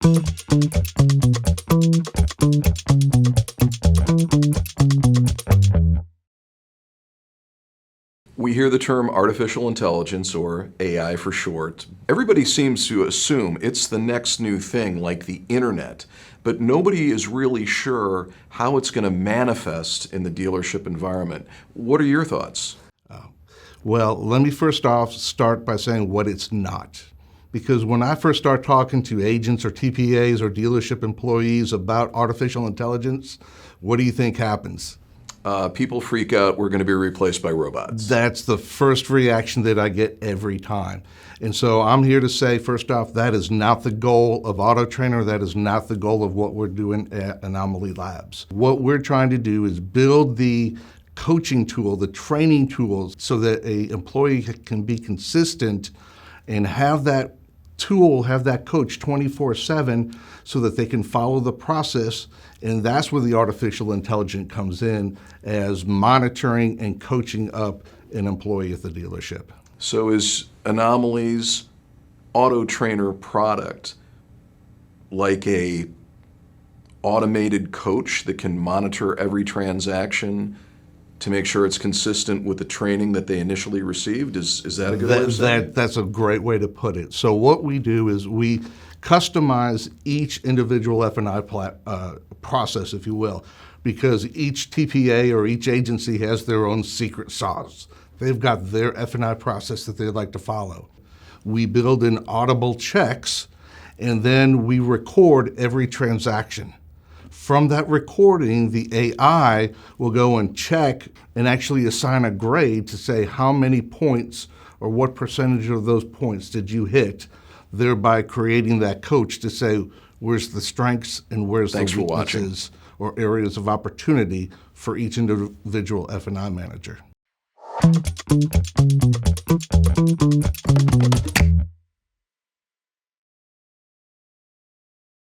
We hear the term artificial intelligence, or AI for short. Everybody seems to assume it's the next new thing, like the internet, but nobody is really sure how it's going to manifest in the dealership environment. What are your thoughts? Well, let me first off start by saying what it's not. Because when I first start talking to agents or TPAs or dealership employees about artificial intelligence, what do you think happens? People freak out, we're going to be replaced by robots. That's the first reaction that I get every time. And so I'm here to say, first off, that is not the goal of AutoTrainer. That is not the goal of what we're doing at Anomaly Labs. What we're trying to do is build the coaching tool, the training tools, so that an employee can be consistent and have that tool, have that coach 24/7 so that they can follow the process. And that's where the artificial intelligence comes in, as monitoring and coaching up an employee at the dealership. So is Anomaly's AutoTrainer product like a automated coach that can monitor every transaction to make sure it's consistent with the training that they initially received? Is that a good way of saying it? That's a great way to put it. So what we do is we customize each individual F&I process, if you will, because each TPA or each agency has their own secret sauce. They've got their F&I process that they'd like to follow. We build in audible checks, and then we record every transaction. From that recording, the AI will go and check and actually assign a grade to say how many points or what percentage of those points did you hit, thereby creating that coach to say where's the strengths and where's the weaknesses or areas of opportunity for each individual F&I manager.